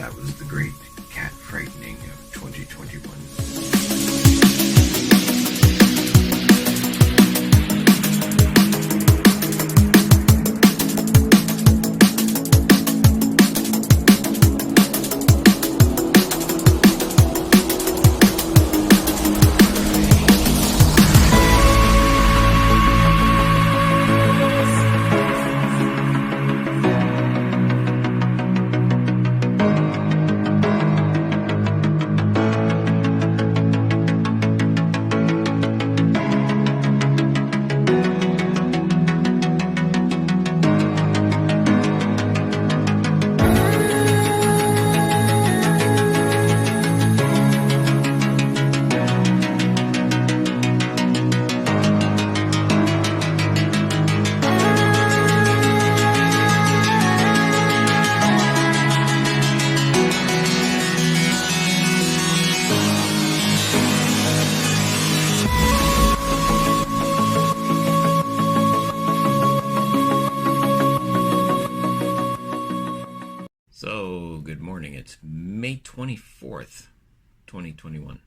That was the great cat frightening of 2021. So, good morning. It's May 24th, 2021.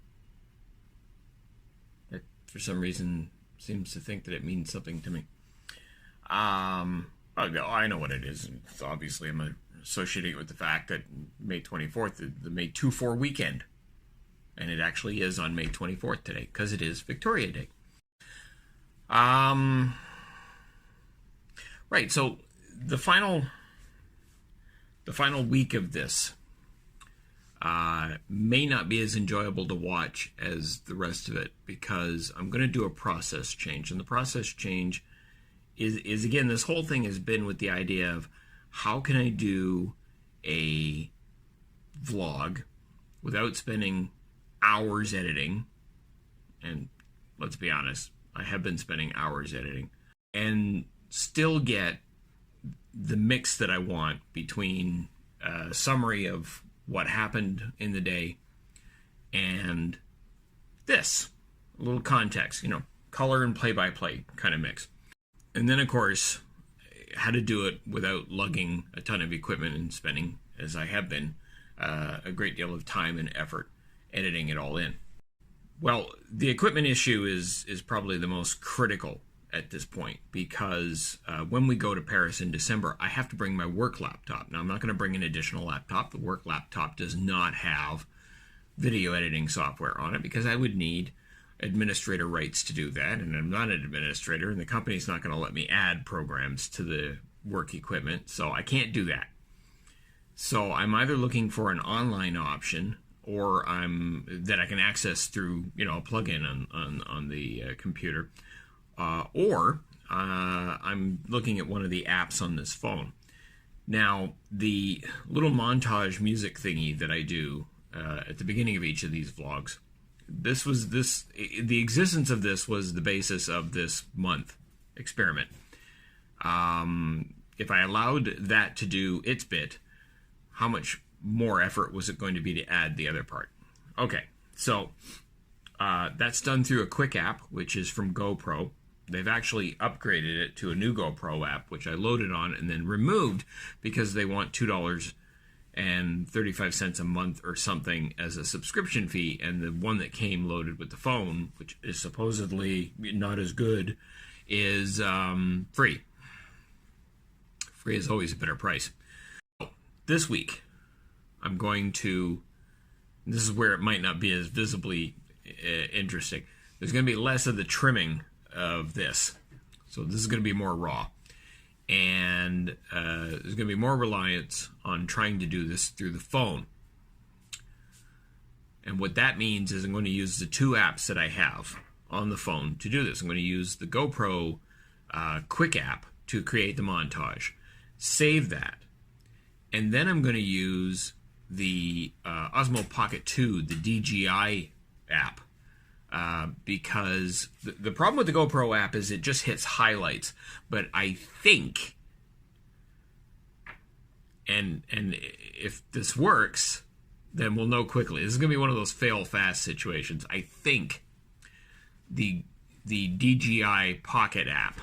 It, for some reason, seems to think that it means something to me. I know what it is. It's obviously, I'm associating it with the fact that May 24th is the May 2-4 weekend. And it actually is on May 24th today, because it is Victoria Day. Right, so the final week of this may not be as enjoyable to watch as the rest of it, because I'm going to do a process change. And the process change is again, this whole thing has been with the idea of how can I do a vlog without spending hours editing. And let's be honest, I have been spending hours editing, and still get the mix that I want between a summary of what happened in the day and this, a little context, color and play-by-play kind of mix. And then, of course, how to do it without lugging a ton of equipment and spending, as I have been, a great deal of time and effort editing it all in. Well, the equipment issue is probably the most critical at this point, because when we go to Paris in December, I have to bring my work laptop. Now, I'm not going to bring an additional laptop. The work laptop does not have video editing software on it, because I would need administrator rights to do that, and I'm not an administrator, and the company's not going to let me add programs to the work equipment, so I can't do that. So I'm either looking for an online option, or that I can access through a plug-in on the computer, or I'm looking at one of the apps on this phone. Now, the little montage music thingy that I do at the beginning of each of these vlogs, the existence of this was the basis of this month experiment. If I allowed that to do its bit, how much more effort was it going to be to add the other part? Okay, so that's done through a QUIK app, which is from GoPro. They've actually upgraded it to a new GoPro app, which I loaded on and then removed because they want $2.35 a month or something as a subscription fee, and the one that came loaded with the phone, which is supposedly not as good, is free. Free is always a better price. So, this week, I'm going to, this is where it might not be as visibly interesting, there's going to be less of the trimming of this. So this is going to be more raw. And there's going to be more reliance on trying to do this through the phone. And what that means is I'm going to use the two apps that I have on the phone to do this. I'm going to use the GoPro QUIK app to create the montage. Save that. And then I'm going to use the Osmo Pocket 2, the DJI app. Because the problem with the GoPro app is it just hits highlights. But I think, and if this works, then we'll know quickly. This is going to be one of those fail fast situations. I think the DJI Pocket app,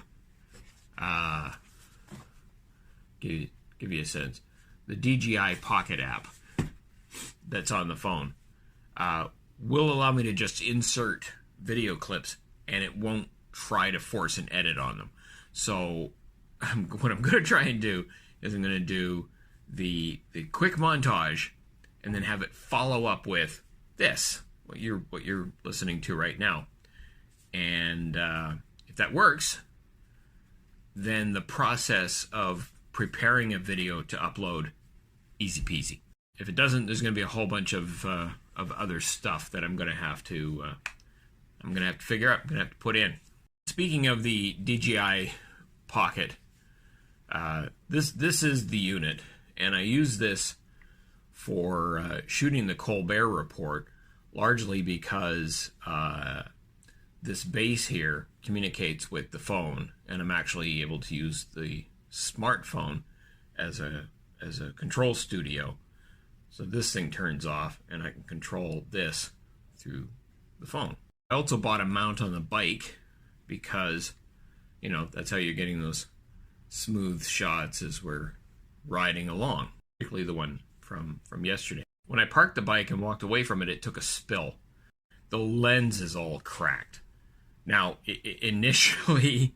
give you a sense, the DJI Pocket app that's on the phone will allow me to just insert video clips, and it won't try to force an edit on them. So what I'm going to try and do is I'm going to do the quick montage and then have it follow up with this, what you're listening to right now. And if that works, then the process of preparing a video to upload, easy peasy. If it doesn't, there's going to be a whole bunch of other stuff that I'm going to have to figure out. I'm going to have to put in. Speaking of the DJI Pocket, this is the unit, and I use this for shooting the Colbert Report, largely because this base here communicates with the phone, and I'm actually able to use the smartphone as a control studio. So this thing turns off, and I can control this through the phone. I also bought a mount on the bike because, you know, that's how you're getting those smooth shots as we're riding along, particularly the one from yesterday. When I parked the bike and walked away from it, it took a spill. The lens is all cracked. Now, initially,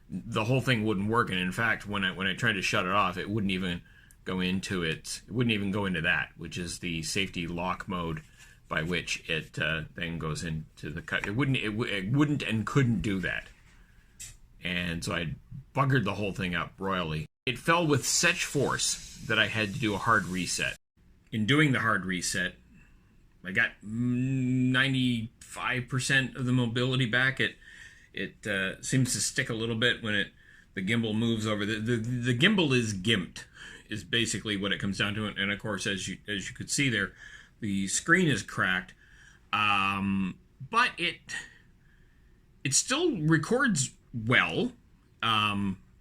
the whole thing wouldn't work, and in fact, when I tried to shut it off, it wouldn't even go into it. It wouldn't even go into that, which is the safety lock mode, by which it then goes into the cut. It wouldn't and couldn't do that, and so I buggered the whole thing up royally. It fell with such force that I had to do a hard reset. In doing the hard reset, I got 95% of the mobility back. It seems to stick a little bit when the gimbal moves over. The gimbal is gimped, is basically what it comes down to. And of course, as you could see there, the screen is cracked, but it still records well.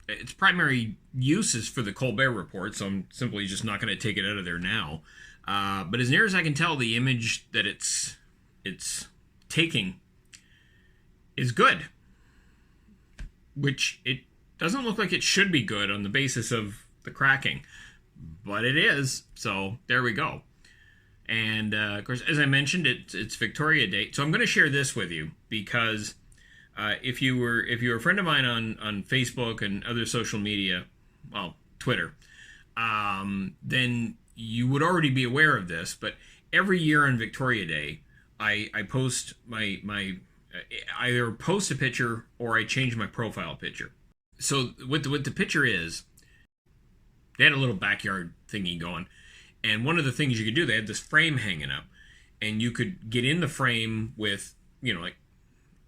Its primary use is for the Colbert Report, so I'm simply just not going to take it out of there now. But as near as I can tell, the image that it's taking is good, which it doesn't look like it should be good on the basis of the cracking, but it is. So there we go. And of course, as I mentioned, it's Victoria Day, so I'm going to share this with you because if you were a friend of mine on Facebook and other social media, well, Twitter, then you would already be aware of this. But every year on Victoria Day, I post my either post a picture or I change my profile picture. So what the picture is, they had a little backyard thingy going, and one of the things you could do, they had this frame hanging up, and you could get in the frame with, you know, like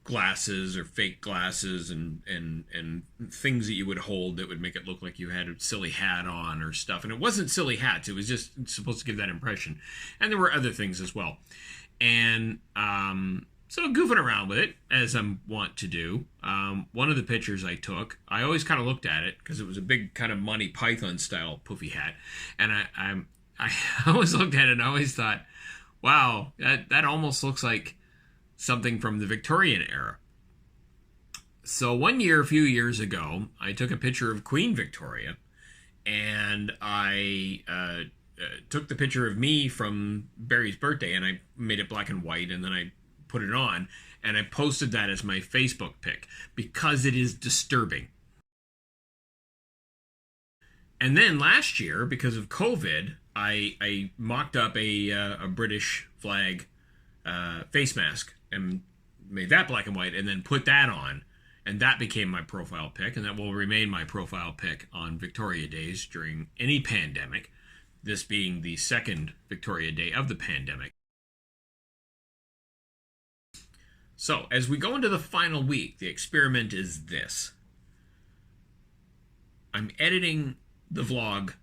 glasses or fake glasses and things that you would hold that would make it look like you had a silly hat on or stuff. And it wasn't silly hats, it was just supposed to give that impression. And there were other things as well. And so goofing around with it, as I'm wont to do, one of the pictures I took, I always kind of looked at it because it was a big kind of Monty Python style poofy hat. And I always looked at it and I always thought, wow, that almost looks like something from the Victorian era. So one year, a few years ago, I took a picture of Queen Victoria, and I took the picture of me from Barry's birthday, and I made it black and white, and then I put it on, and I posted that as my Facebook pic because it is disturbing. And then last year, because of COVID, I mocked up a British flag face mask and made that black and white and then put that on, and that became my profile pic, and that will remain my profile pic on Victoria Days during any pandemic, this being the second Victoria Day of the pandemic. So as we go into the final week, the experiment is this. I'm editing the vlog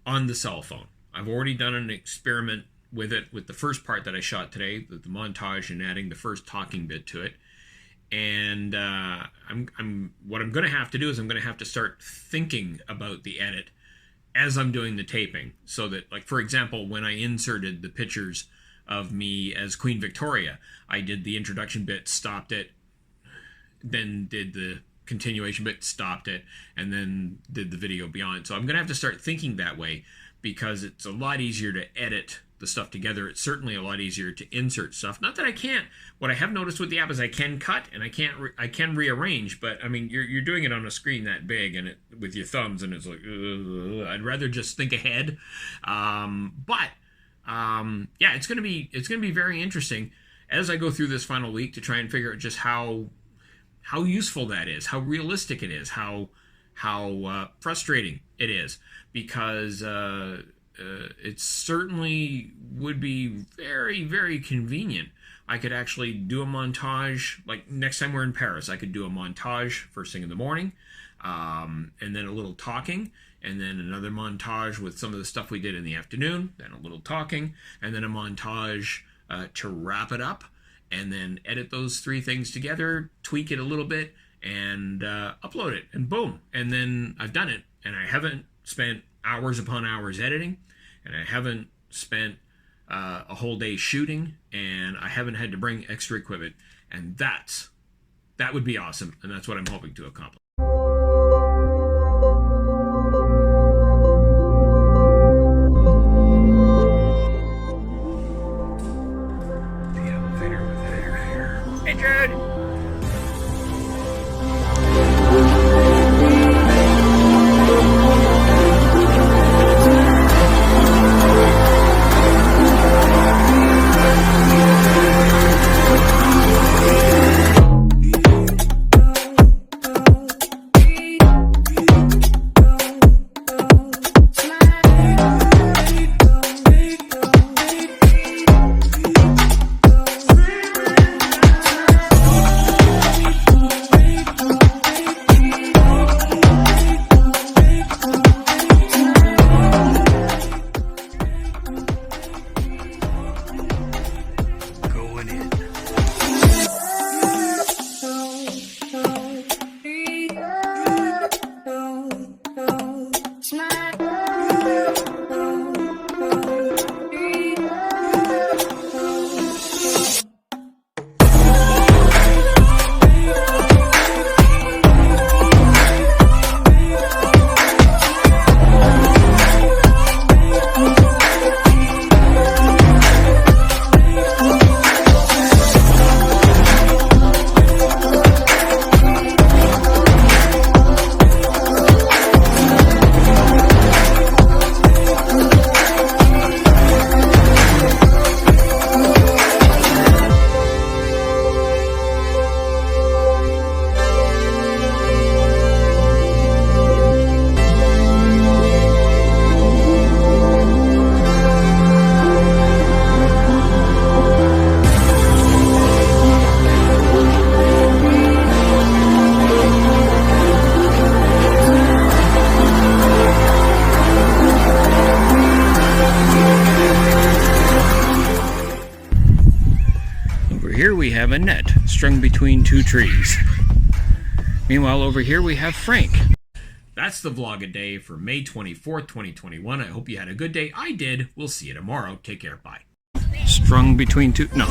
on the cell phone. I've already done an experiment with it, with the first part that I shot today, the montage, and adding the first talking bit to it. And what I'm going to have to do is I'm going to have to start thinking about the edit as I'm doing the taping, so that, like, for example, when I inserted the pictures of me as Queen Victoria, I did the introduction bit, stopped it, then did the continuation bit, stopped it, and then did the video beyond. So I'm going to have to start thinking that way, because it's a lot easier to edit the stuff together. It's certainly a lot easier to insert stuff. Not that I can't. What I have noticed with the app is I can cut and I can rearrange, but I mean you're doing it on a screen that big and with your thumbs, and it's like I'd rather just think ahead. Yeah, it's gonna be very interesting as I go through this final week to try and figure out just how useful that is, how realistic it is, how frustrating it is, because it certainly would be very, very convenient. I could actually do a montage, like next time we're in Paris, I could do a montage first thing in the morning, and then a little talking, and then another montage with some of the stuff we did in the afternoon, then a little talking, and then a montage to wrap it up, and then edit those three things together, tweak it a little bit, and upload it, and boom. And then I've done it, and I haven't spent hours upon hours editing, and I haven't spent a whole day shooting, and I haven't had to bring extra equipment, and that would be awesome, and that's what I'm hoping to accomplish. The elevator with there. Hey, Jude! Here we have a net strung between two trees. Meanwhile, over here we have Frank. That's the vlog a day for May 24th, 2021. I hope you had a good day. I did. We'll see you tomorrow. Take care. Bye. Strung between two... No.